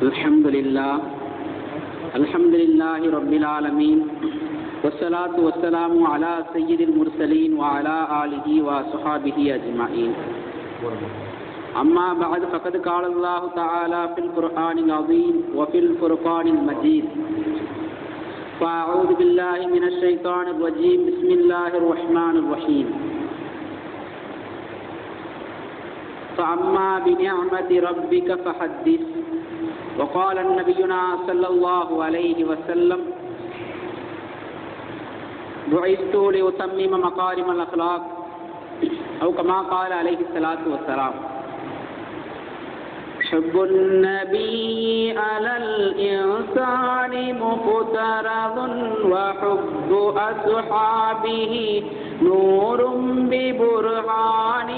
الحمد لله رب العالمين والصلاة والسلام على سيد المرسلين وعلى آله وصحابه أجمعين. أما بعد فقد قال الله تعالى في القرآن العظيم وفي الفرقان المجيد. فأعوذ بالله من الشيطان الرجيم. بسم الله الرحمن الرحيم. فأما بنعمة ربك فحدث. وقال نبينا صلى الله عليه وسلم: بعثت لأتمم مكارم الأخلاق، أو كما قال عليه الصلاة والسلام. حب النبي على الإنسان مفترض، وحب أصحابه نور ببرهان.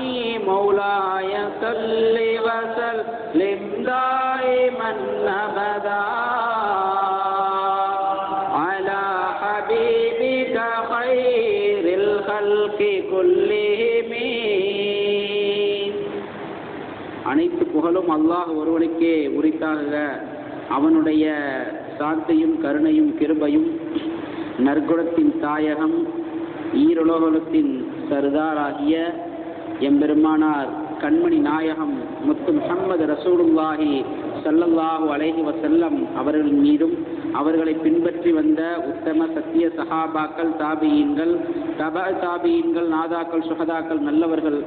مولاي صل وسلم دائما أبدا على حبيبك خير الخلق كلهم. அனைத்து புகழும் அல்லாஹ் ஒருவனுக்கே உரித்தாக. அவனுடைய சாந்தியும் கருணையும் கிருபையும் நற்குணத்தின் தாயகம் ஈருலோகத்தின் சர்தாராகிய எம்பெருமானார் கண்மணி நாயகம் முத்து முஹம்மது ரசூலுல்லாஹி ஸல்லல்லாஹு அலைஹி வஸல்லம் அவர்கள் மீதும் அவர்களை பின்பற்றி வந்த உத்தம சத்திய சஹாபாக்கள், தாபியீன்கள், தாபியீன்கள், நாதாக்கள், சுஹதாக்கள், நல்லவர்கள்,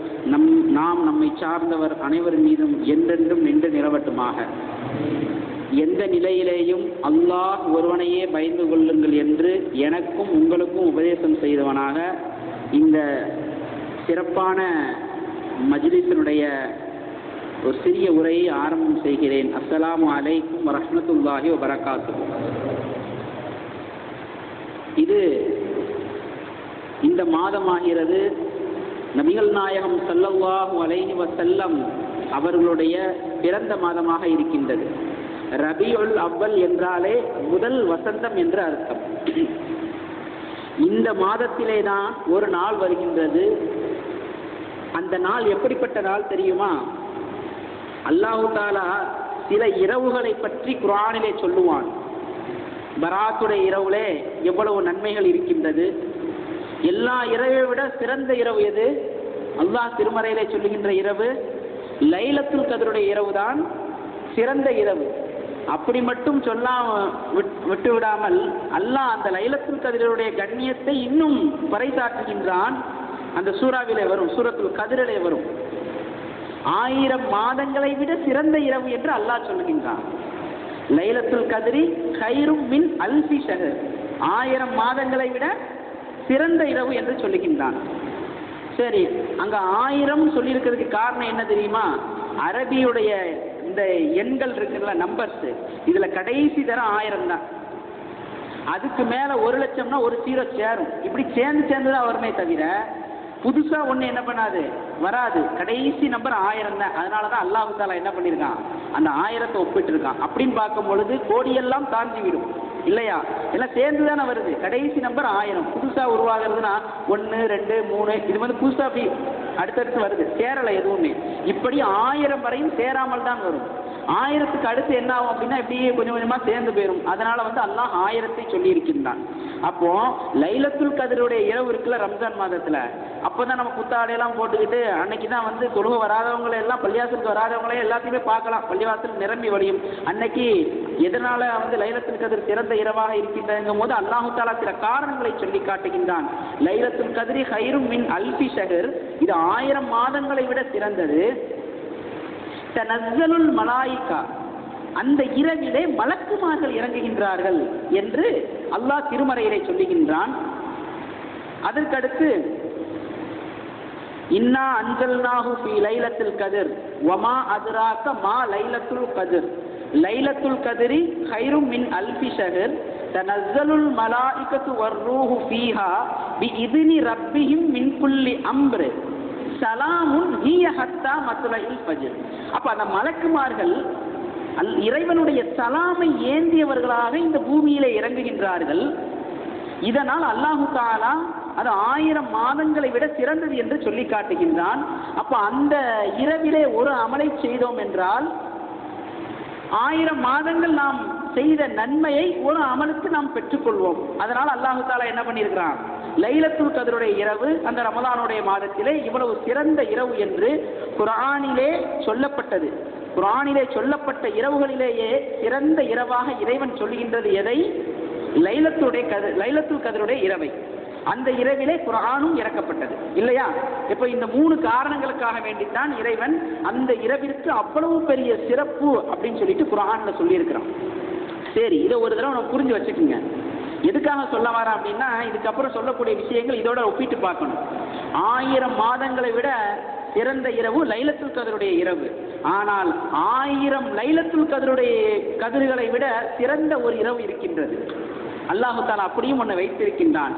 நாம் நம்மை சார்ந்தவர் அனைவர் மீதும் என்றென்றும் நின்று நிலவட்டுமாக. எந்த நிலையிலேயும் அல்லாஹ் ஒருவனையே பயந்து கொள்ளுங்கள் என்று எனக்கும் உங்களுக்கும் உபதேசம் செய்தவனாக இந்த சிறப்பான மஜ்லிஸினுடைய ஒரு சிறிய உரையை ஆரம்பம் செய்கிறேன். அஸ்ஸலாமு அலைக்கும் வரஹ்மத்துல்லாஹி வபரகாத்துஹு. இது இந்த மாதமாகிறது. நபிகள் நாயகம் ஸல்லல்லாஹு அலைஹி வஸல்லம் அவர்களுடைய பிறந்த மாதமாக இருக்கின்றது. ரபியுல் அவ்வல் என்றாலே முதல் வசந்தம் என்று அர்த்தம். இந்த மாதத்திலே தான் ஒரு நாள் வருகின்றது. அந்த நாள் எப்படிப்பட்ட நாள் தெரியுமா? அல்லாஹு தாலா சில இரவுகளை பற்றி குர்ஆனிலே சொல்லுவான். பராத்துடைய இரவுலே எவ்வளவு நன்மைகள் இருக்கின்றது. எல்லா இரவை விட சிறந்த இரவு எது? அல்லாஹ் திருமறையிலே சொல்லுகின்ற இரவு லைலத்துல் கத்ருடைய இரவு தான் சிறந்த இரவு. அப்படி மட்டும் விட்டு விடாமல் அல்லாஹ் அந்த லைலத்துல் கத்ருடைய கண்ணியத்தை இன்னும் பறைசாற்றுகின்றான். அந்த சூறாவிலே வரும், சூரத்துல் கத்ரிலே வரும். 1000 மாதங்களை விட சிறந்த இரவு என்று அல்லாஹ் சொல்லுகின்றான். லைலத்துல் கத்ரி கைரும் மின் அல்ஃபி ஷஹர், 1000 மாதங்களை விட சிறந்த இரவு என்று சொல்லுகின்றான். சரி, அங்க 1000 சொல்லியிருக்கிறதுக்கு காரணம் என்ன தெரியுமா? அரபியுடைய இந்த எண்கள் இருக்குல்ல, நம்பர்ஸ், இதுல கடைசி தரம் 1000 தான். அதுக்கு மேல 1,00,000னா ஒரு 0 சேரும். இப்படி சேர்ந்து தான் வருமே தவிர புதுசா ஒண்ணு என்ன பண்ணாது, வராது. கடைசி நம்பர் 1000 தான். அதனாலதான் அல்லாஹ் தஆலா என்ன பண்ணிருக்கான், அந்த 1000த்தை ஒப்பிட்டு இருக்கான். அப்படின்னு பார்க்கும் பொழுது கோடியெல்லாம் தாண்டி விடும் இல்லையா? எல்லாம் சேர்ந்து தானே வருது. கடைசி நம்பர் 1000. புதுசா உருவாகிறதுனா 1, 2, 3 இது வந்து புதுசா அடுத்தடுத்து வருது, சேரல எதுவுமே. இப்படி 1000 வரையும் சேராமல் தான் வரும். 1000க்கு அடுத்து என்ன ஆகும் அப்படின்னா இப்படியே கொஞ்சம் கொஞ்சமா சேர்ந்து போயிடும். அதனால வந்து அல்லாஹ் 1000த்தை சொல்லி இருக்கின்றான். அப்போ லைலத்துல் கத்ருடைய இரவு இருக்குல்ல, ரம்ஜான் மாதத்துல, அப்பதான் நம்ம புத்தாடையெல்லாம் போட்டுக்கிட்டு அன்னைக்கு தான் வந்து தொழுக வராதவங்களை எல்லாம், பள்ளிவாசலுக்கு வராதவங்களே எல்லாத்தையுமே பார்க்கலாம். பள்ளிவாசல் நிரம்பி வழியும். அன்னைக்கு எதனால வந்து லைலத்துல் கத்ர் சிறந்த இரவாக இருக்கின்றதுங்கும் போது அல்லாஹு தஆலா சில காரணங்களை சொல்லி காட்டுகின்றான். லைலத்துல் கத்ரி கைரும் மின் அல்ஃபி ஷஹர், இது 1000 மாதங்களை விட சிறந்தது. தனஸ்ஸலுல் மலாயிகா, அந்த இரவிலே மலக்குமார்கள் இறங்குகின்றார்கள் என்று அல்லாஹ் திருமறையிலே சொல்லுகின்றான். அதற்கடுத்து இன்னா அன்ஸல்நாஹு ஃபீ லைலத்துல் கத்ர் வமா அத்ராக மா லைலத்துல் கத்ர் லைலத்துல் கத்ரி கைரும் மின் அல்ஃபி ஷஹர் தனஸ்ஸலுல் மலாயிகத்து வர்ரூஹு ஃபீஹா பிஇذن ரப்பிஹிம் மின் குல்லி அம்ர் சலாமுன் ஹிய ஹத்தா மத்லஇல் ஃபஜ்ர். அப்ப அந்த மலக்குமார்கள் இறைவனுடைய சலாமை ஏந்தியவர்களாக இந்த பூமியிலே இறங்குகின்றார்கள். இதனால் அல்லாஹு தஆலா அது 1000 மாதங்களை விட சிறந்தது என்று சொல்லி காட்டுகின்றான். அப்ப அந்த இரவிலே ஒரு அமலை செய்தோம் என்றால் 1000 மாதங்கள் நாம் செய்த நன்மையை ஒரு அமலுக்கு நாம் பெற்றுக்கொள்வோம். அதனால அல்லாஹு தாலா என்ன பண்ணியிருக்கிறான், லைலத்துல் கத்ருடைய இரவு அந்த ரமலானுடைய மாதத்திலே இவ்வளவு சிறந்த இரவு என்று குர்ஆனிலே சொல்லப்பட்டது. குர்ஆனிலே சொல்லப்பட்ட இரவுகளிலேயே சிறந்த இரவாக இறைவன் சொல்லுகின்றது எதை? லைலத்துல் கத்ருடைய இரவை. அந்த இரவிலே குர்ஆனும் இறக்கப்பட்டது இல்லையா? இப்போ இந்த 3 காரணங்களுக்காக வேண்டித்தான் இறைவன் அந்த இரவிற்கு அவ்வளவு பெரிய சிறப்பு அப்படின்னு சொல்லிட்டு குர்ஆன்ல சொல்லியிருக்கிறான். சரி, இதை ஒரு தடவை நம்ம புரிஞ்சு வச்சுக்கோங்க. எதுக்காக சொல்ல வரேன் அப்படின்னா, இதுக்கப்புறம் சொல்லக்கூடிய விஷயங்கள் இதோட ஒப்பிட்டு பார்க்கணும். 1000 மாதங்களை விட சிறந்த இரவு லைலத்துல் கத்ருடைய இரவு. ஆனால் 1000 லைலத்துல் கதிர்களை விட சிறந்த ஒரு இரவு இருக்கின்றது. அல்லாஹு தஆலா அப்படியும் ஒன்றை வைத்திருக்கின்றான்.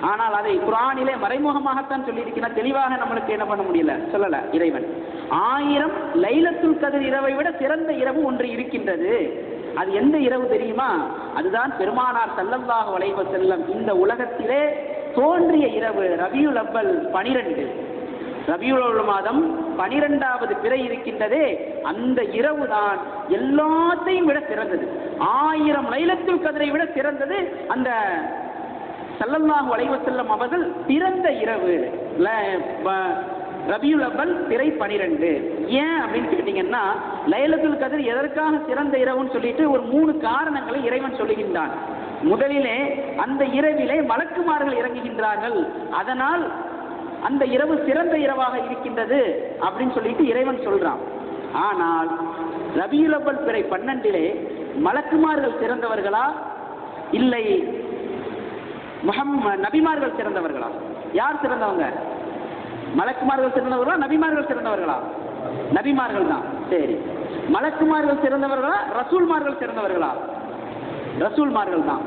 ஆனால் அதை குர்ஆனிலே மறைமுகமாகத்தான் சொல்லியிருக்கிறான். தெளிவாக நம்மளுக்கு என்ன பண்ண முடியல, சொல்லல இறைவன். 1000 லைலத்துல் கத்ர் இரவை விட சிறந்த இரவு ஒன்று இருக்கின்றது. அது எந்த இரவு தெரியுமா? அதுதான் பெருமானார் ஸல்லல்லாஹு அலைஹி வஸல்லம் இந்த உலகத்திலே தோன்றிய இரவு. ரபியுல் அவ்வல் 12, ரபியுல் அவ்வல் மாதம் 12வது பிறை இருக்கின்றதே, அந்த இரவு தான் எல்லாத்தையும் விட சிறந்தது. 1000 லைலத்துல் கத்ரை விட சிறந்தது அந்த ஸல்லல்லாஹு அலைஹி வஸல்லம் அவர்கள் பிறந்த இரவு ரபியுல் அவ்வல் பிறை 12. ஏன் அப்படின்னு கேட்டீங்கன்னா, லைலத்துல் கத்ர் எதற்காக சிறந்த இரவுன்னு சொல்லிட்டு ஒரு 3 காரணங்களை இறைவன் சொல்லுகின்றான். முதலிலே அந்த இரவிலே மலக்குமார்கள் இறங்குகின்றார்கள், அதனால் அந்த இரவு சிறந்த இரவாக இருக்கின்றது அப்படின்னு சொல்லிட்டு இறைவன் சொல்றான். ஆனால் ரபியுல் அவ்வல் பிறை 12 மலக்குமார்கள் சிறந்தவர்களா இல்லை நபிமார்கள் சிறந்தவர்களா? யார் சிறந்தவங்க? மலக்குமார்கள் சிறந்தவர்களா நபிமார்கள் சிறந்தவர்களா? நபிமார்கள் தான். சரி, மலக்குமார்கள் சிறந்தவர்களா ரசூல்மார்கள் சிறந்தவர்களா? ரசூல்மார்கள் தான்.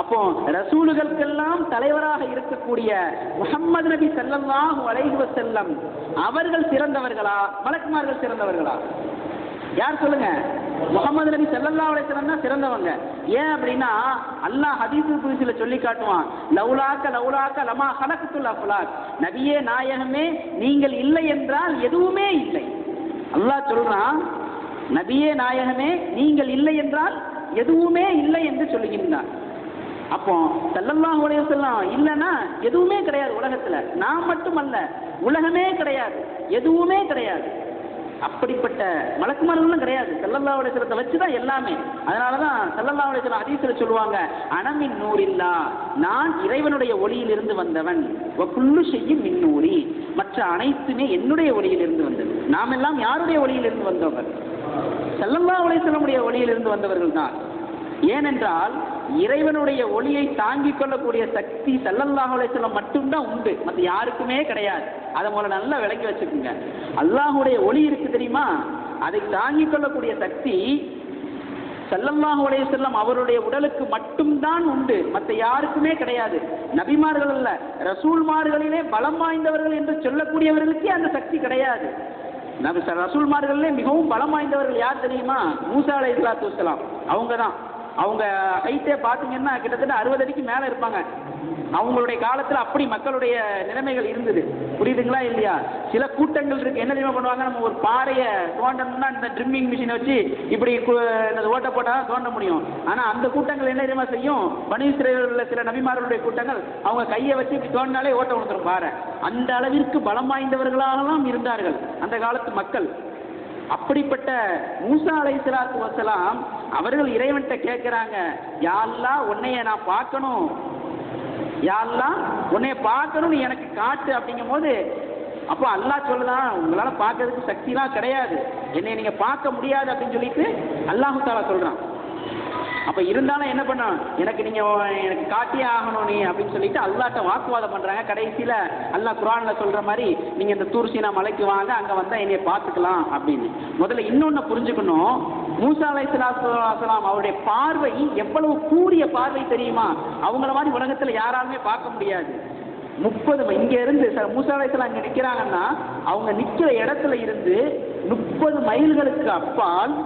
அப்போ ரசூலுகளுக்கெல்லாம் தலைவராக இருக்கக்கூடிய முஹம்மது நபி ஸல்லல்லாஹு அலைஹி வஸல்லம் அவர்கள் சிறந்தவர்களா மலக்குமார்கள் சிறந்தவர்களா? யார் சொல்லுங்க? முஹம்மது நபி ஸல்லல்லாஹு அலைஹி வஸல்லம் தான் சிறந்தவங்க. ஏன் அப்படின்னா, அல்லாஹ் ஹதீஸுல் குத்ஸில சொல்லி காட்டுவான், லவுலாக்க லமா ஹலக்துல் அஃலாக். நபியே நாயகமே, நீங்கள் இல்லை என்றால் எதுவுமே இல்லை. அல்லாஹ் சொல்றான், நபியே நாயகமே நீங்கள் இல்லை என்றால் எதுவுமே இல்லை என்று சொல்லுகின்றான். அப்போ ஸல்லல்லாஹு அலைஹி வஸல்லம் இல்லைன்னா எதுவுமே கிடையாது உலகத்துல. நான் மட்டுமல்ல, உலகமே கிடையாது, எதுவுமே கிடையாது. அப்படிப்பட்ட மலக்குமார்களும் கிடையாது. ஸல்லல்லாஹு அலைஹி வஸல்லத்தை வச்சுதான் எல்லாமே. அதனாலதான் ஸல்லல்லாஹு அலைஹி வஸல்லம் ஹதீஸ்ல சொல்லுவாங்க, அனமின் நூரில்லா, நான் இறைவனுடைய ஒளியிலிருந்து வந்தவன், வ குல்லு ஷைஇன் மின் நூரி, மற்ற அனைத்துமே என்னுடைய ஒளியிலிருந்து வந்தது. நாம் எல்லாம் யாருடைய ஒளியிலிருந்து வந்தவர்கள்? ஸல்லல்லாஹு அலைஹி வஸல்லம் ஒளியிலிருந்து வந்தவர்கள் தான். ஏனென்றால் இறைவனுடைய ஒளியை தாங்கிக் கொள்ளக்கூடிய சக்தி ஸல்லல்லாஹு அலைஹி வஸல்லம் மட்டும்தான் உண்டு, மற்ற யாருக்குமே கிடையாது. அதை முதல்ல நல்லா விளங்கி வச்சுக்கோங்க. அல்லாஹுடைய ஒளி இருக்கு தெரியுமா, அதை தாங்கிக் கொள்ளக்கூடிய சக்தி ஸல்லல்லாஹு அலைஹி வஸல்லம் அவருடைய உடலுக்கு மட்டும்தான் உண்டு, மற்ற யாருக்குமே கிடையாது. நபிமார்கள் அல்ல, ரசூல்மார்களிலே பலம் வாய்ந்தவர்கள் என்று சொல்லக்கூடியவர்களுக்கே அந்த சக்தி கிடையாது. ரசூல்மார்களிலே மிகவும் பலம் வாய்ந்தவர்கள் யார் தெரியுமா? மூசா அலைஹிஸ்ஸலாத்து வஸ்ஸலாம். அவங்க தான். அவங்க ஹைட்டே பார்த்தீங்கன்னா கிட்டத்தட்ட 60 அடிக்கு மேலே இருப்பாங்க. அவங்களுடைய காலத்தில் அப்படி மக்களுடைய நிலைமைகள் இருந்தது. புரியுதுங்களா இல்லையா? சில கூட்டங்கள் இருக்கு, என்ன தெரியுமா பண்ணுவாங்க, நம்ம ஒரு பாறையை தோண்டணும்னா இந்த ட்ரிம்மிங் மிஷினை வச்சு இப்படி ஓட்ட போட்டால் தோண்ட முடியும். ஆனால் அந்த கூட்டங்கள் என்ன தெரியுமா செய்யும்? பனி இஸ்ரவேலில் சில நபிமார்களுடைய கூட்டங்கள் அவங்க கையை வச்சு இப்படி தோண்டினாலே ஓட்ட விழுந்துரும் பாறை. அந்த அளவிற்கு பலம் வாய்ந்தவர்களாகவும் இருந்தார்கள் அந்த காலத்து மக்கள். அப்படிப்பட்ட மூசா அலைஹிஸ்ஸலாத்து வஸ்ஸலாம் அவர்கள் இறைவன்கிட்ட கேட்கிறாங்க, யா அல்லாஹ் உன்னைய நான் பார்க்கணும், யா அல்லாஹ் உன்னைய பார்க்கணும், நீ எனக்கு காட்டு அப்படிங்கும் போது, அப்போ அல்லாஹ் சொல்லுதான், உங்களால பார்க்கறதுக்கு சக்திலாம் கிடையாது, என்னை நீங்க பார்க்க முடியாது அப்படின்னு சொல்லிட்டு அல்லாஹு தஆலா சொல்றான். அப்ப இருந்தாலும் என்ன பண்ண, எனக்கு காட்டியே ஆகணும் நீ அப்படின்னு சொல்லிட்டு அல்லாஹ்ட்ட வாக்குவாதம் பண்றாங்க. கடைசியில அல்லாஹ் குர்ஆன்ல சொல்ற மாதிரி, நீங்க இந்த தூர் சீனா மலைக்கு வாங்க, அங்க வந்தா என்னைய பார்த்துக்கலாம் அப்படின்னு. முதல்ல இன்னொன்னு புரிஞ்சுக்கணும், மூசா அலைஹிஸ்ஸலாத்து வஸ்ஸலாம் அவருடைய பார்வை எவ்வளவு கூரிய பார்வை தெரியுமா? அவங்கள மாதிரி உலகத்துல யாராலுமே பார்க்க முடியாது. 30 இங்க இருந்து மூசா அலைஹிஸ்ஸலாம் இங்க நிக்கிறாங்கன்னா, அவங்க நிக்கிற இடத்துல இருந்து 30 மைல்களுக்கு அப்பால்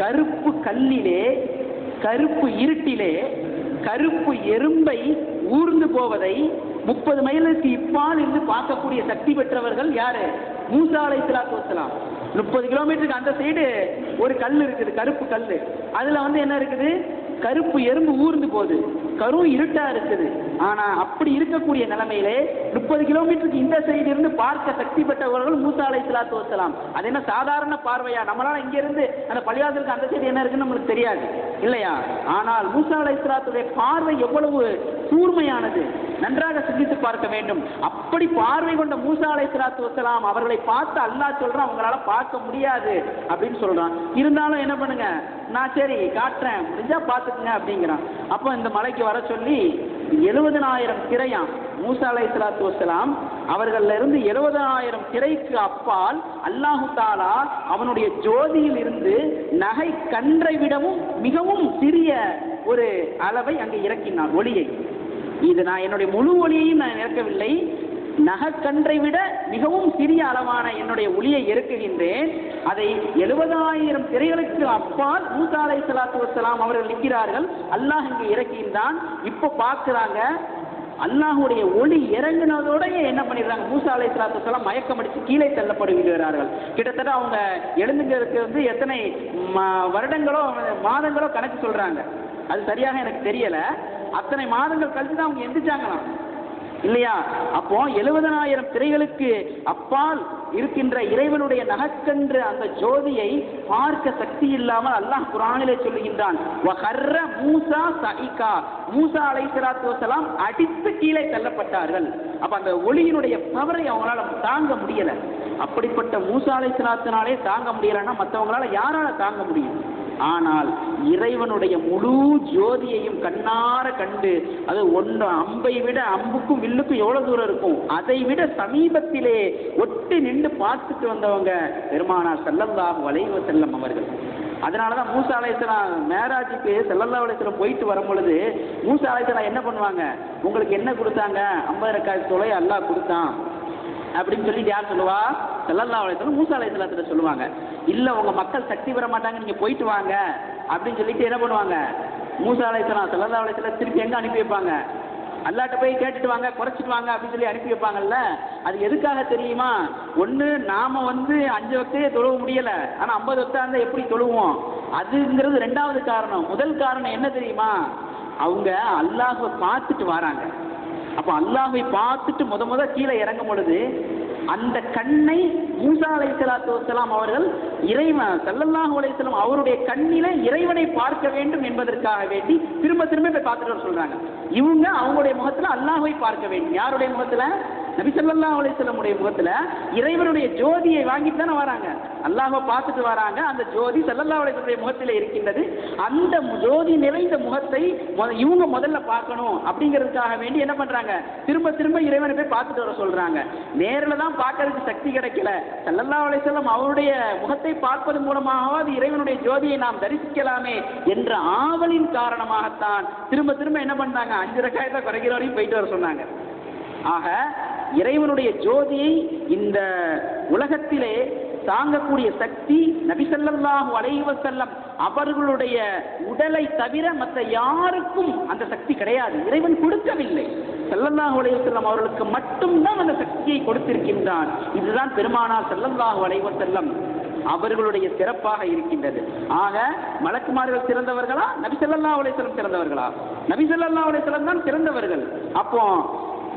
கருப்பு கல்லிலே, கருப்பு இருட்டிலே, கருப்பு எறும்பை ஊர்ந்து போவதை 30 மைலுக்கு இப்பால் இருந்து பார்க்கக்கூடிய சக்தி பெற்றவர்கள் யாரு? மூசா அலைஹிஸ்ஸலாத்து வஸ்ஸலாம். 30 கிலோமீட்டருக்கு அந்த சைடு ஒரு கல் இருக்குது, கருப்பு கல். அதுல என்ன இருக்குது, கருப்பு எறும்பு ஊர்ந்து போகுது, கரும் இருட்டா இருக்குது. ஆனா அப்படி இருக்கக்கூடிய நிலைமையிலே 30 கிலோமீட்டருக்கு இந்த சைடு இருந்து பார்க்க சக்தி பெற்றவர்கள் மூசா அலைஹிஸ்ஸலாத்து வஸ்ஸலாம். அது என்ன சாதாரண பார்வையா? நம்மளால இங்க இருந்து அந்த பள்ளிவாசலுக்கு அந்த சைடு என்ன இருக்குன்னு நம்மளுக்கு தெரியாது இல்லையா? ஆனால் மூசா அலைஹிஸ்ஸலாத்துடைய பார்வை எவ்வளவு கூர்மையானது, நன்றாக சிந்தித்து பார்க்க வேண்டும். அப்படி பார்வை கொண்ட மூசா அலைஹிஸ்ஸலாத்து வஸ்ஸலாம் அவர்களை பார்த்து அல்லாஹ் சொல்றான், அவங்களால பார்க்க முடியாது அப்படின்னு சொல்றான். இருந்தாலும் என்ன பண்ணுங்க, நான் சரி காட்டுறேன், முடிஞ்சா பார்த்துக்குங்க அப்படிங்கிறான். அப்போ இந்த மலைக்கு வர சொல்லி 70,000 திரையாம் மூசா அலைஹிஸ்ஸலாத்து வஸ்ஸலாம் அவர்கள்ல இருந்து 70,000 திரைக்கு அப்பால் அல்லாஹு தஆலா அவனுடைய ஜோதியில் இருந்து நகை கன்றை விடவும் மிகவும் சிறிய ஒரு அளவை அங்கே இறக்கினான், ஒளியை. இது நான் என்னுடைய முழு ஒளியையும் நான் இறக்கவில்லை, நகக்கன்றை விட மிகவும் சிறிய அளவான என்னுடைய ஒளியை இறக்குகின்றேன். அதை 70,000 திரைகளுக்கு அப்பால் மூசா அலைஹிஸ்ஸலாத்து வஸ்ஸலாம் அவர்கள் நிற்கிறார்கள். அல்லாஹ் இங்கே இறக்கின்றான். இப்போ பார்க்கிறாங்க, அல்லாஹுடைய ஒளி இறங்கினதோட என்ன பண்ணிடுறாங்க, மூசா அலைஹிஸ்ஸலாத்து வஸ்ஸலாம் மயக்கம் அடித்து கீழே தள்ளப்படுகிறார்கள். கிட்டத்தட்ட அவங்க எழுந்துங்கிறதுக்கு எத்தனை வருடங்களோ மாதங்களோ கணக்கு சொல்றாங்க, அது சரியாக எனக்கு தெரியல. அத்தனை மாதங்கள் கழிச்சு தான் அவங்க எந்திரிச்சாங்களாம் இல்லையா? அப்போ 70,000 திரைகளுக்கு அப்பால் இருக்கின்ற இறைவனுடைய நகக்கன்று அந்த ஜோதியை பார்க்க சக்தி இல்லாமல் அல்லாஹ் குர்ஆனிலே சொல்லுகின்றான், வஹர்ர மூசா சஇகா, மூசா அலைஹிஸ்ஸலாத்து வஸ்ஸலாம் அடித்து கீழே தள்ளப்பட்டார்கள். அப்ப அந்த ஒளியினுடைய பவரை அவங்களால தாங்க முடியல. அப்படிப்பட்ட மூசா அலைஹிஸ்ஸலாத்தினாலே தாங்க முடியலன்னா மற்றவங்களால யாரால தாங்க முடியும்? ஆனால் இறைவனுடைய முழு ஜோதியையும் கண்ணார கண்டு, அது அம்பை விட, அம்புக்கும் வில்லுக்கும் எவ்வளவு தூரம் இருக்கும், அதை விட சமீபத்திலே ஒட்டி நின்று பார்த்துட்டு வந்தவங்க பெருமானார் ஸல்லல்லாஹு அலைஹி வஸல்லம் அவர்கள். அதனாலதான் மூசா அலைஹிஸ்ஸலாம் மேராஜுக்கு ஸல்லல்லாஹு அலைஹி வஸல்லம் போயிட்டு வரும் பொழுது மூசா அலைஹிஸ்ஸலாம் என்ன பண்ணுவாங்க, உங்களுக்கு என்ன கொடுத்தாங்க, 50 ரக்காத் தொலை அல்லாஹ் கொடுத்தான் அப்படின்னு சொல்லிட்டு யார் சொல்லுவா, ஸல்லல்லாஹு அலைஹி வஸல்லம் மூசா அலைஹிஸ்ஸலாத்துல சொல்லுவாங்க. இல்ல உங்க மக்கள் சக்தி பெற மாட்டாங்க, நீங்க போயிட்டு வாங்க அப்படின்னு சொல்லிட்டு என்ன பண்ணுவாங்க, மூசா அலைஹிஸ்ஸலாம் ஸல்லல்லாஹு அலைஹி வஸல்லம் திருப்பி எங்க அனுப்பி வைப்பாங்க, அல்லாஹ்ட்ட போய் கேட்டுட்டு வாங்க, குறைச்சிட்டு வாங்க அப்படின்னு சொல்லி அனுப்பி வைப்பாங்கல்ல. அது எதுக்காக தெரியுமா? ஒன்று நாம 5 வக்தே தொழுவ முடியல, ஆனா 50 வக்தா இருந்தா எப்படி தொழுவோம், அதுங்கிறது ரெண்டாவது காரணம். முதல் காரணம் என்ன தெரியுமா, அவங்க அல்லாஹ்வை பார்த்துட்டு வராங்க. அப்ப அல்லாஹ்வை பார்த்துட்டு முத கீழே இறங்கும் பொழுது அந்த கண்ணை மூசா அலைஹிஸ்ஸலாத்து வஸ்ஸலாம் அவர்கள் இறைவன் ஸல்லல்லாஹு அலைஹி வஸல்லம் அவருடைய கண்ணில இறைவனை பார்க்க வேண்டும் என்பதற்காக வேண்டி திரும்ப போய் பார்த்துட்டு சொல்றாங்க. இவங்க அவங்களுடைய முகத்துல அல்லாஹ்வை பார்க்க வேண்டும். யாருடைய முகத்துல? நபி ஸல்லல்லாஹு அலைஹி வஸல்லம் உடைய முகத்துல இறைவனுடைய ஜோதியை வாங்கிட்டு தானே வராங்க, அல்லாஹ்வை பார்த்துட்டு வராங்க. அந்த ஜோதி ஸல்லல்லாஹு அலைஹி வஸல்லம் முகத்திலே இருக்கின்றது. அந்த ஜோதி நிறைந்த முகத்தை இவங்க முதல்ல பார்க்கணும் அப்படிங்கிறதுக்காக வேண்டி என்ன பண்றாங்க, திரும்ப இறைவனை போய் பார்த்துட்டு வர சொல்றாங்க. நேரில் தான் பார்க்கறதுக்கு சக்தி கிடைக்கல, ஸல்லல்லாஹு அலைஹி வஸல்லம் அவருடைய முகத்தை பார்ப்பது மூலமாகவாது இறைவனுடைய ஜோதியை நாம் தரிசிக்கலாமே என்ற ஆவலின் காரணமாகத்தான் திரும்ப என்ன பண்ணாங்க, 5 ரக்காயத்தை குறைக்கிற வரையும் போயிட்டு வர சொன்னாங்க. ஆக இறைவனுடைய ஜோதியை இந்த உலகத்திலே தாங்கக்கூடிய சக்தி நபி ஸல்லல்லாஹு அலைஹி வஸல்லம் அவர்களுடைய உடலை தவிர மற்ற யாருக்கும் அந்த சக்தி கிடையாது, இறைவன் கொடுக்கவில்லை. ஸல்லல்லாஹு அலைஹி வஸல்லம் அவர்களுக்கு மட்டும்தான் அந்த சக்தியை கொடுத்திருக்கின்றான். இதுதான் பெருமானார் ஸல்லல்லாஹு அலைஹி வஸல்லம் அவர்களுடைய சிறப்பாக இருக்கின்றது. ஆக மலக்குமார்கள் சிறந்தவர்களா, நபி ஸல்லல்லாஹு அலைஹி வஸல்லம் சிறந்தவர்களா? நபி ஸல்லல்லாஹு அலைஹி வஸல்லம் தான் சிறந்தவர்கள். அப்போ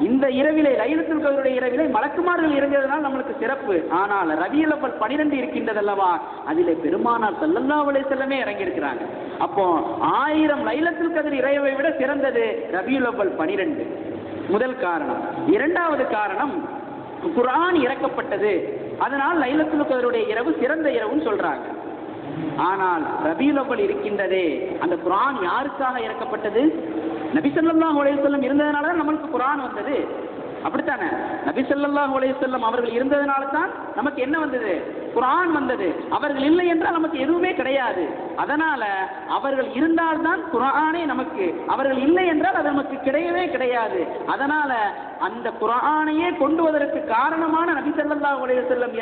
இந்த இரவிலே, லைலத்துல் கத்ருடைய இரவிலே மலக்குமார்கள் இறங்கியதனால் நம்மளுக்கு சிறப்பு. ஆனால் ரபியுல் அவ்வல் 12 இருக்கின்றது அல்லவா, அதிலே பெருமானார் ஸல்லல்லாஹு அலைஹி வஸல்லமே இறங்கி இருக்கிறாங்க. அப்போ 1000 லைலத்துல் கத்ர் இரவை விட சிறந்தது ரபியுல் அவ்வல் 12. முதல் காரணம். இரண்டாவது காரணம், குர்ஆன் இறக்கப்பட்டது, அதனால் லைலத்துல் கத்ருடைய இரவு சிறந்த இரவுன்னு சொல்றாங்க. ஆனால் ரபியுல் அவ்வல் இருக்கின்றதே, அந்த குர்ஆன் யாருக்காக இறக்கப்பட்டது? நபி ஸல்லல்லாஹு அலைஹி வஸல்லம் இருந்ததனால தான் நமக்கு குர்ஆன் வந்தது, அப்படித்தானே? நபி ஸல்லல்லாஹு அலைஹி வஸல்லம் அவர்கள் இருந்ததனால தான் நமக்கு என்ன வந்தது, குர்ஆன் வந்தது. அவர்கள் இல்லை என்றால் நமக்கு எதுவுமே கிடையாது. அதனால அவர்கள் இருந்தால்தான் குர்ஆனே நமக்கு, அவர்கள் இல்லை என்றால் அது நமக்கு கிடையவே கிடையாது. அதனால அந்த குர்ஆனையே கொண்டு வருவதற்கு காரணமான நபி ஸல்லல்லாஹு அலைஹி வஸல்லம்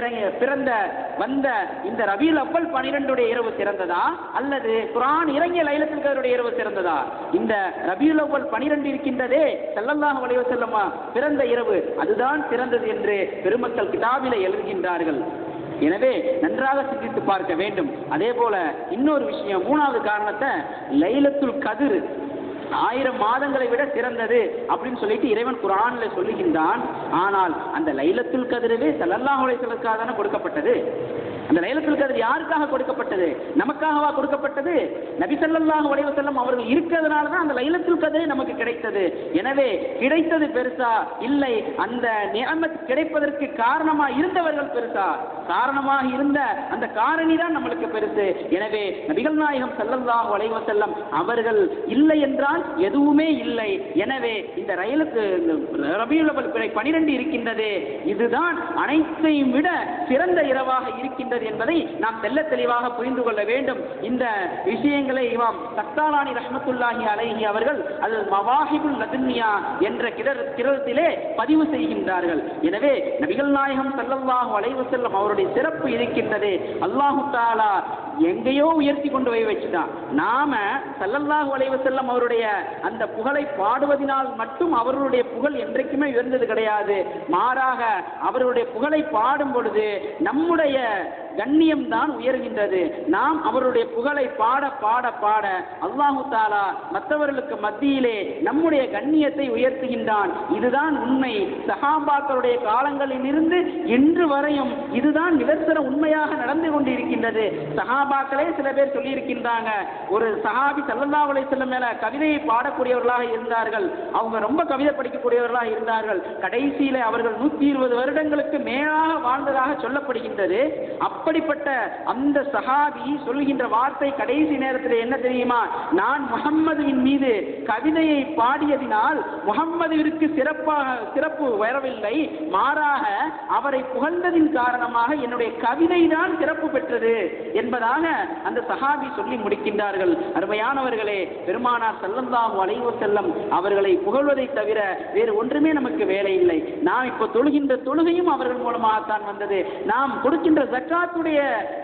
வந்த இந்த ரபியுல் அவ்வல் 12 இரவு சிறந்ததா, அல்லது குர்ஆன் இறங்கிய லைலத்துல் கத்ருடைய இரவு சிறந்ததா? இந்த ரபியுல் அவ்வல் 12 இருக்கின்றதே, ஸல்லல்லாஹு அலைஹி வஸல்லம் பிறந்த இரவு, அதுதான் சிறந்தது என்று பெருமக்கள் கிதாபிலே எழுதுகின்றார்கள். எனவே நன்றாக சிந்தித்து பார்க்க வேண்டும். அதே போல இன்னொரு விஷயம், மூணாவது காரணத்தை, லைலத்துல் கத்ர் 1000 மாதங்களை விட சிறந்தது அப்படின்னு சொல்லிட்டு இறைவன் குர்ஆனில் சொல்லுகின்றான். ஆனால் அந்த லைலத்துல் கத்ரவே ஸல்லல்லாஹு அலைஹி வஸல்லம் தானே கொடுக்கப்பட்டது. அந்த லைலத்துல் கத்ர் யாருக்காக கொடுக்கப்பட்டது? நமக்காகவா கொடுக்கப்பட்டது? நபி ஸல்லல்லாஹு அலைஹி வஸல்லம் அவர்கள் இருக்கிறதுனால தான் அந்த லைலத்துல் கத்ரே நமக்கு கிடைத்தது. எனவே கிடைத்தது பெருசா இல்லை, அந்த நிஅமத் கிடைப்பதற்கு காரணமாக இருந்தவர்கள் பெருசா? காரணமாக இருந்த அந்த காரணி தான் நம்மளுக்கு பெருசு. எனவே நபிகள் நாயகம் ஸல்லல்லாஹு அலைஹி வஸல்லம் அவர்கள் இல்லை என்றால் எதுவுமே இல்லை. எனவே இந்த ரபியுல் அவ்வல் பிறை 12 இருக்கின்றது, இதுதான் அனைத்தையும் விட சிறந்த இரவாக இருக்கின்றது என்பதை நாம் தெல்ல தெளிவாக புரிந்து கொள்ள வேண்டும். இந்த விஷயங்களை இமாம் தக்தாலானி ரஹ்மத்துல்லாஹி அலைஹி அவர்கள் அது மவாஹிபுல் லதுன்னியா என்ற கிரதத்திலே பதிவு செய்கின்றார்கள். எனவே நபிகள் நாயகம் ஸல்லல்லாஹு அலைஹி வஸல்லம் அவருடைய சிறப்பு இருக்கின்றது. அல்லாஹு தஆலா எங்கேயோ உயர்த்தி கொண்டு போய் வச்சுட்டான். நாம ஸல்லல்லாஹு அலைஹி வஸல்லம் அவருடைய அந்த புகழை பாடுவதனால் மட்டும் அவர்களுடைய புகழ் என்றைக்குமே உயர்ந்தது கிடையாது. மாறாக அவருடைய புகழை பாடும் பொழுது நம்முடைய கண்ணியம் தான் உயர்கின்றது. நாம் அவருடைய புகழை பாட பாட பாட அல்லாஹு தஆலா மற்றவர்களுக்கு மத்தியிலே நம்முடைய கண்ணியத்தை உயர்த்துகின்றான். இதுதான் உண்மை. சஹாபாக்களுடைய காலங்களில் இருந்து இன்று வரையும் இதுதான் நிதர்சன உண்மையாக நடந்து கொண்டிருக்கின்றது. சஹாபாக்களே சில பேர் சொல்லி இருக்கின்றாங்க, ஒரு சஹாபி ஸல்லல்லாஹு அலைஹி வஸல்லம் மேல கவிதையை பாடக்கூடியவர்களாக இருந்தார்கள், அவங்க ரொம்ப கவிதை படிக்கக்கூடியவர்களாக இருந்தார்கள். கடைசியில அவர்கள் 120 வருடங்களுக்கு மேலாக வாழ்ந்ததாக சொல்லப்படுகின்றது. அப்படிப்பட்ட அந்த சஹாபி சொல்கின்ற வார்த்தை கடைசி நேரத்தில் என்ன தெரியுமா? நான் முஹம்மதுவின் மீது கவிதையை பாடியதினால் முஹம்மதுவிற்கு சிறப்பு வரவில்லை, மாறாக அவரை புகழ்ந்ததின் காரணமாக என்னுடைய கவிதை தான் சிறப்பு பெற்றது என்பதாக அந்த சஹாபி சொல்லி முடிக்கின்றார்கள். அருமையானவர்களே, பெருமானார் ஸல்லல்லாஹு அலைஹி வஸல்லம் அவர்களை புகழ்வதை தவிர வேறு ஒன்றுமே நமக்கு வேலை இல்லை. நாம் இப்போ தொழுகின்ற தொழுகையும் அவர்கள் மூலமாகத்தான் வந்தது. நாம் கொடுக்கின்ற ஜக்காத்துடைய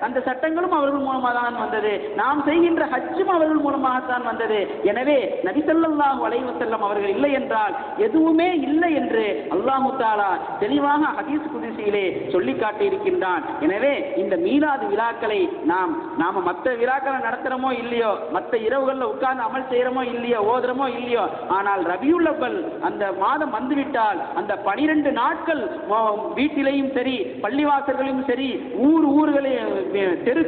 அந்த சட்டங்களும் அவர்கள் மூலமாக தான் வந்தது. நாம் செய்கின்ற ஹஜ்ஜும் அவர்கள் மூலமாகத்தான் வந்தது. எனவே நபி ஸல்லல்லாஹு அலைஹி வஸல்லம் அவர்கள் இல்லை என்றால் எதுவுமே இல்லை என்று அல்லாஹு தஆலா தெளிவாக ஹதீஸ் குத்ஸியிலே சொல்லி காட்டி இருக்கின்றான். எனவே இந்த மீலாது விழாக்களை நாம மற்ற விழாக்களை நடத்துறோமோ இல்லையோ, மற்ற இரவுகளில் உட்கார்ந்து அமல் செய்யறோமோ இல்லையோ, ஓதுறமோ இல்லையோ, ஆனால் ரபியுல் அவ்வல் அந்த மாதம் வந்துவிட்டால் அந்த 12 நாட்கள் வீட்டிலேயும் சரி, பள்ளிவாசல்களிலும் சரி, ஊர்களிலே,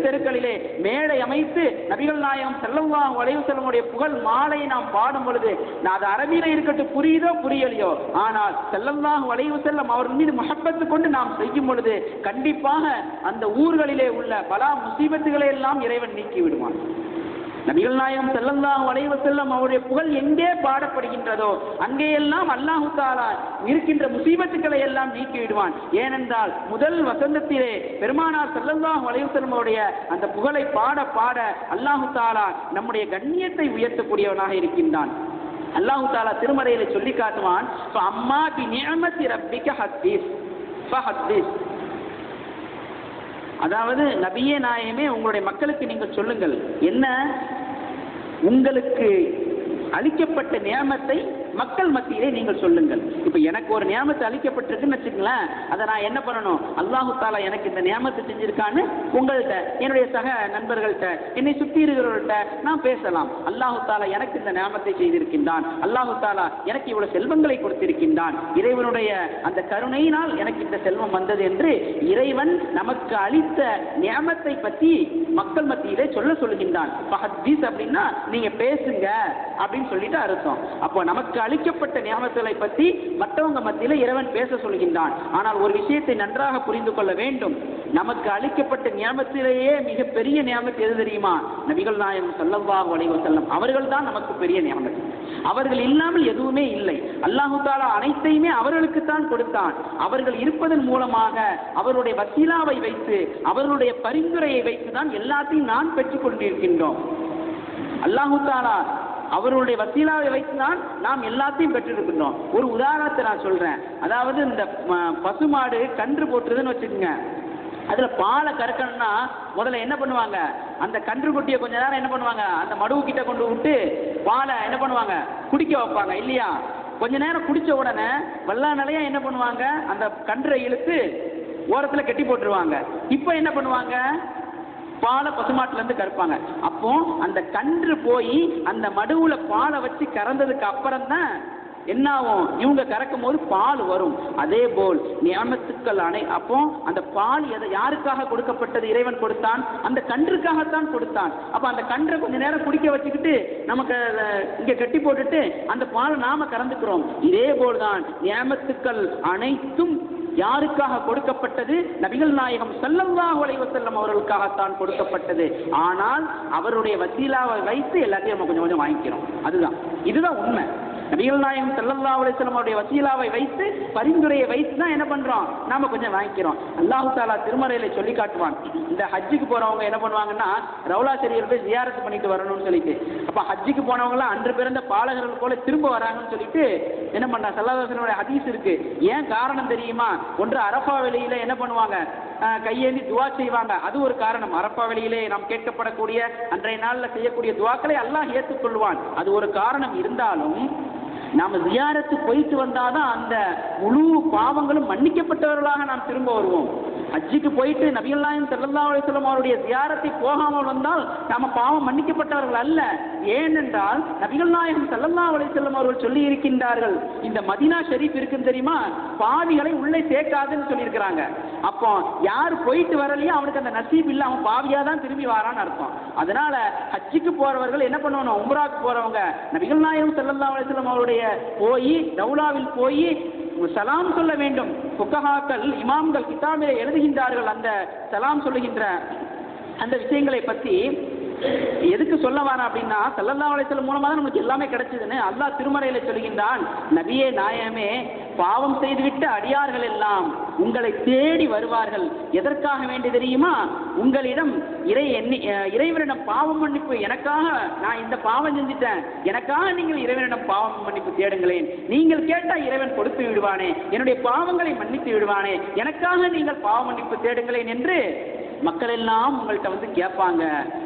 தெருக்களிலே மேடை அமைத்து நபிகள் நாயகம் ஸல்லல்லாஹு அலைஹி வஸல்லமுடைய புகழ் மாலையை நாம் பாடும் பொழுது, அது அரபியில இருக்கட்டும், புரியுதோ புரியலையோ, ஆனால் ஸல்லல்லாஹு அலைஹி வஸல்லம் அவர்கள் மீது முஹப்பத் கொண்டு நாம் செய்யும் பொழுது கண்டிப்பாக அந்த ஊர்களிலே உள்ள பலா முசீபத்துகளை எல்லாம் இறைவன் நீக்கி விடுவான். நபிகள் நாயகம் ஸல்லல்லாஹு அலைஹி வஸல்லம் அவருடைய புகழ் எங்கே பாடப்படுகின்றதோ அங்கேயெல்லாம் அல்லாஹு தஆலா இருக்கின்ற முசீபத்துக்களை எல்லாம் நீக்கி விடுவான். ஏனென்றால் முதல் வசந்தத்திலே பெருமானார் ஸல்லல்லாஹு அலைஹி வஸல்லம் அவருடைய அந்த புகழை பாட பாட அல்லாஹு தஆலா நம்முடைய கண்ணியத்தை உயர்த்தக்கூடியவனாக இருக்கின்றான். அல்லாஹு தஆலா திருமறையிலே சொல்லி காட்டுவான், அம்மா பி நிஅமத்தி ரப்பிக ஹத்தீஸ் ஃபஹத்தீஸ். அதாவது நபியே நாயகமே, உங்களுடைய மக்களுக்கு நீங்கள் சொல்லுங்கள், என்ன உங்களுக்கு அளிக்கப்பட்ட நியமத்தை மக்கள் மத்தியிலே நீங்கள் சொல்லுங்கள். இப்ப எனக்கு ஒரு நியமத்தை அளிக்கப்பட்டிருக்குன்னு வச்சுங்களேன், அதை நான் என்ன பண்ணணும்? அல்லாஹு தஆலா எனக்கு இந்த நியமத்தை செஞ்சிருக்கான்னு உங்கள்கிட்ட, என்னுடைய சக நண்பர்கள்ட்ட, என்னை சுற்றி இருக்கிறவர்கள்ட்ட நான் பேசலாம். அல்லாஹு தஆலா எனக்கு இந்த நியமத்தை செய்திருக்கின்றான், அல்லாஹு தஆலா எனக்கு இவ்வளவு செல்வங்களை கொடுத்திருக்கின்றான், இறைவனுடைய அந்த கருணையினால் எனக்கு இந்த செல்வம் வந்தது என்று இறைவன் நமக்கு அளித்த நியமத்தை பற்றி மக்கள் மத்தியிலே சொல்லுகின்றான். ஃபஹத்தீஸ் அப்படின்னா நீங்க பேசுங்க அப்படின்னு சொல்லிட்டு அர்த்தம். அப்போ நமக்கு அளிக்கப்பட்ட நியமத்துகளை பற்றி மற்றவங்க மத்தியில் இறைவன் பேச சொல்கின்றான். ஆனால் ஒரு விஷயத்தை நன்றாக புரிந்து கொள்ள வேண்டும். நமக்கு அளிக்கப்பட்ட நியமத்திலேயே மிக பெரிய நியமத் எது தெரியுமா? நபிகள் நாயகம் ஸல்லல்லாஹு அலைஹி வஸல்லம் அவர்கள் தான் நமக்கு பெரிய நியமத். அவர்கள் இல்லாமல் எதுவுமே இல்லை. அல்லாஹு தஆலா அனைத்தையுமே அவர்களுக்குத்தான் கொடுத்தான். அவர்கள் இருப்பதன் மூலமாக அவருடைய வசீலாவை வைத்து, அவர்களுடைய பரிந்துரையை வைத்து தான் எல்லாத்தையும் நான் பெற்றுக் கொண்டிருக்கின்றோம். அல்லாஹு தஆலா அவருடைய வசீலாவை வைத்துதான் நாம் எல்லாத்தையும் பெற்றிருக்கின்றோம். ஒரு உதாரணத்தை நான் சொல்றேன். அதாவது இந்த பசுமாடு கன்று போட்டுறதுன்னு வச்சுக்கோங்க, அதுல பாலை கறக்கணும்னா முதல்ல என்ன பண்ணுவாங்க? அந்த கன்று குட்டியை கொஞ்ச நேரம் என்ன பண்ணுவாங்க? அந்த மடுவு கிட்ட கொண்டு விட்டு பாலை என்ன பண்ணுவாங்க? குடிக்க வைப்பாங்க இல்லையா? கொஞ்ச நேரம் குடிச்ச உடனே வெள்ளா நிலையா என்ன பண்ணுவாங்க? அந்த கன்றை இழுத்து ஓரத்துல கட்டி போட்டுருவாங்க. இப்போ என்ன பண்ணுவாங்க, பாலை பசுமாட்டுல இருந்து கறப்பாங்க. அப்போ அந்த கன்று போய் அந்த மடுவுல பாலை வச்சு கறந்ததுக்கு அப்புறம் தான் என்ன ஆகும், இவங்க கறக்கும் போது பால் வரும். அதே போல் நியமத்துக்கள் அப்போ அந்த பால் யாருக்காக கொடுக்கப்பட்டது, இறைவன் கொடுத்தான், அந்த கன்றுக்காகத்தான் கொடுத்தான். அப்ப அந்த கன்றை கொஞ்ச நேரம் குடிக்க வச்சுக்கிட்டு நமக்கு இங்க கட்டி போட்டுட்டு அந்த பாலை நாம கறந்துக்கிறோம். இதே போல்தான் நியமத்துக்கள் அனைத்தும் யாருக்காக கொடுக்கப்பட்டது, நபிகள் நாயகம் ஸல்லல்லாஹு அலைஹி வஸல்லம் அவர்களுக்காகத்தான் கொடுக்கப்பட்டது. ஆனால் அவருடைய வசீலாவை வைத்து எல்லாத்தையும் நம்ம கொஞ்சம் கொஞ்சம் வாங்கிக்கிறோம். இதுதான் உண்மை. நபிகள் நாயகம் ஸல்லல்லாஹு அலைஹி வஸல்லம் அவருடைய வசீலாவை வைத்து, பரிந்துரையை வைத்து தான் என்ன பண்றோம், நாம கொஞ்சம் வாங்கிக்கிறோம். அல்லாஹ் தஆலா திருமறையில சொல்லி காட்டுவான். இந்த ஹஜ்ஜுக்கு போறவங்க என்ன பண்ணுவாங்கன்னா, ரவுலா ஷரீஃப் போய் ஜியாரத் பண்ணிட்டு வரணும்னு சொல்லிட்டு, அப்ப ஹஜ்ஜுக்கு போனவங்க எல்லாம் அன்று பிறந்த பாலகர்கள் போல திரும்ப வராங்கன்னு சொல்லிட்டு என்ன பண்ணா, ஸல்லல்லாஹு அலைஹி வஸல்லம் ஹதீஸ் இருக்கு. ஏன் காரணம் தெரியுமா? ஒன்று அரஃபா வெளியில என்ன பண்ணுவாங்க, கையேந்தி துவா செய்வாங்க. அது ஒரு காரணம். அரஃபா வெளியிலே நாம் கேட்கப்படக்கூடிய அன்றைய நாளில் செய்யக்கூடிய துவாக்களை அல்லாஹ் ஏற்றுக்கொள்வான். அது ஒரு காரணம் இருந்தாலும் நாம ஜியாரத்து போயிட்டு வந்தாதான் அந்த முழு பாவங்களும் மன்னிக்கப்பட்டவர்களாக நாம் திரும்ப வருவோம். ஹஜ்ஜுக்கு போயிட்டு நபிகள் நாயகம் ஸல்லல்லாஹு அலைஹி வஸல்லம் அவருடைய ஜியாரத்தை போகாமல் வந்தால் நாம பாவம் மன்னிக்கப்பட்டவர்கள் அல்ல. ஏனென்றால் நபிகள் நாயகம் ஸல்லல்லாஹு அலைஹி வஸல்லம் அவர்கள் சொல்லி இருக்கின்றார்கள், இந்த மதீனா ஷரீஃப் இருக்குன்னு தெரியுமா, பாவிகளை உள்ளே சேர்க்காதுன்னு சொல்லியிருக்கிறாங்க. அப்போ யார் போயிட்டு வரலையோ அவனுக்கு அந்த நசீப் இல்லை, அவன் பாவியா தான் திரும்பி வரான்னு அர்த்தம். அதனால ஹஜ்ஜுக்கு போறவர்கள் என்ன பண்ணணும், உம்ராக்கு போறவங்க நபிகள் நாயகம் ஸல்லல்லாஹு அலைஹி வஸல்லம் அவருடைய போய் ரவுலாவில் போய் சலாம் சொல்ல வேண்டும். ஃபுகஹாக்கள் இமாம்கள் கிதாபிலே எழுதுகின்றார்கள். அந்த சலாம் சொல்லுகின்ற அந்த விஷயங்களை பற்றி எதுக்கு சொல்ல வர அப்படின்னா, ஸல்லல்லாஹு அலைஹி வஸல்லம் மூலமா தான் நமக்கு எல்லாமே கிடைச்சதுன்னு அல்லாஹ் திருமறையில சொல்கின்றான். நபியே நாயகமே, பாவம் செய்துவிட்டு அடியார்கள் எல்லாம் உங்களை தேடி வருவார்கள். எதற்காக வேண்டி தெரியுமா? உங்களிடம் இறைவனிடம் பாவம் மன்னிப்பு, எனக்காக நான் இந்த பாவம் செஞ்சிட்டேன், எனக்காக நீங்கள் இறைவனிடம் பாவம் மன்னிப்பு தேடுங்களேன், நீங்கள் கேட்டால் இறைவன் கொடுத்து விடுவானே, என்னுடைய பாவங்களை மன்னித்து விடுவானே, எனக்காக நீங்கள் பாவ மன்னிப்பு தேடுங்களேன் என்று மக்கள் எல்லாம் உங்கள்கிட்ட வந்து கேட்பாங்க.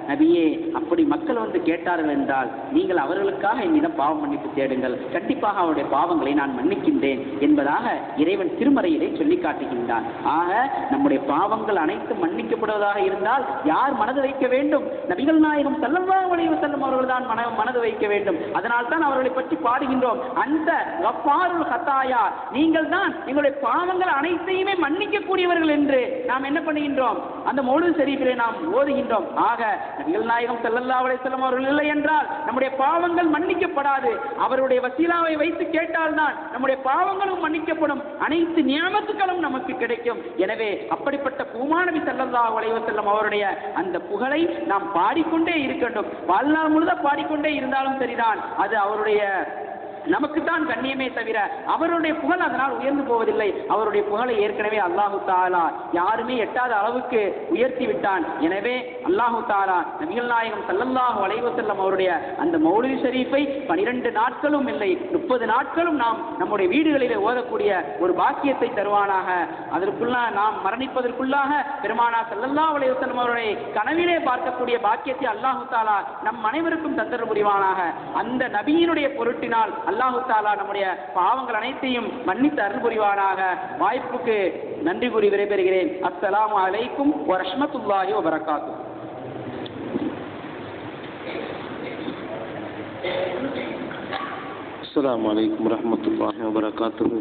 நபியே, அப்படி மக்கள் வந்து கேட்டார்கள் என்றால் நீங்கள் அவர்களுக்காக என்னிடம் பாவ மன்னிப்பு தேடுங்கள், கண்டிப்பாக அவருடைய பாவங்களை நான் மன்னிக்கின்றேன் என்பதாக இறைவன் திருமறையிலே சொல்லி காட்டுகின்றான். ஆக நம்முடைய பாவங்கள் அனைத்தும் மன்னிக்கப்படுவதாக இருந்தால் யார் மனது வைக்க வேண்டும்? நபிகள் நாயகம் ஸல்லல்லாஹு அலைஹி வஸல்லம் அவர்கள் தான் மனது வைக்க வேண்டும். அதனால் தான் அவர்களை பற்றி பாடுகின்றோம், அந்த கஃபாருல் ஹதாயா, நீங்கள் தான் எங்களுடைய பாவங்கள் அனைத்தையுமே மன்னிக்கக்கூடியவர்கள் என்று நாம் என்ன பண்ணுகின்றோம், அந்த மௌலிது ஷரீஃபிலே நாம் ஓதுகின்றோம். ஆக நபிகள் நாயகம் ஸல்லல்லாஹு அலைஹி வஸல்லம் அவர்கள் இல்லை என்றால் நம்முடைய பாவங்கள் மன்னிக்கப்படாது. அவருடைய வசீலாவை வைத்து கேட்டால்தான் நம்முடைய பாவங்களும் மன்னிக்கப்படும், அனைத்து நியமத்துக்களும் நமக்கு கிடைக்கும். எனவே அப்படிப்பட்ட பூமாநபி ஸல்லல்லாஹு அலைஹி வஸல்லம் அவருடைய அந்த புகழை நாம் பாடிக்கொண்டே இருக்கட்டும். வாழ்நாள் முழுவதும் பாடிக்கொண்டே இருந்தாலும் சரிதான், அது அவருடைய நமக்கு தான் கண்ணியமே தவிர அவருடைய புகழ் அதனால் உயர்ந்து போவதில்லை. அவருடைய புகழை ஏற்கனவே அல்லாஹு தஆலா யாருமே எட்டாத அளவுக்கு உயர்த்தி விட்டான். எனவே அல்லாஹு தஆலா நபிகள் நாயகம் ஸல்லல்லாஹு அலைஹி வஸல்லம் அவருடைய அந்த மௌலிது ஷரீஃபை 12 நாட்களும் இல்லை 30 நாட்களும் நாம் நம்முடைய வீடுகளிலே ஓதக்கூடிய ஒரு பாக்கியத்தை தருவானாக. அதற்குள்ள நாம் மரணிப்பதற்குள்ளாக பெருமானா ஸல்லல்லாஹு அலைஹி வஸல்லம் அவருடைய கனவிலே பார்க்கக்கூடிய பாக்கியத்தை அல்லாஹு தஆலா நம் அனைவருக்கும் தந்தருள் புரிவானாக. அந்த நபியினுடைய பொருட்டினால் அல்லாஹு தஆலா நம்முடைய பாவங்கள் அனைத்தையும் மன்னித்து அருள் புரிவானாக. வாய்ப்புக்கு நன்றி கூறி விடைபெறுகிறேன். அஸ்ஸலாமு அலைக்கும் வ ரஹ்மத்துல்லாஹி வ பரகாத்துஹு. அஸ்ஸலாமு அலைக்கும் வ ரஹ்மத்துல்லாஹி வ பரகாத்துஹு.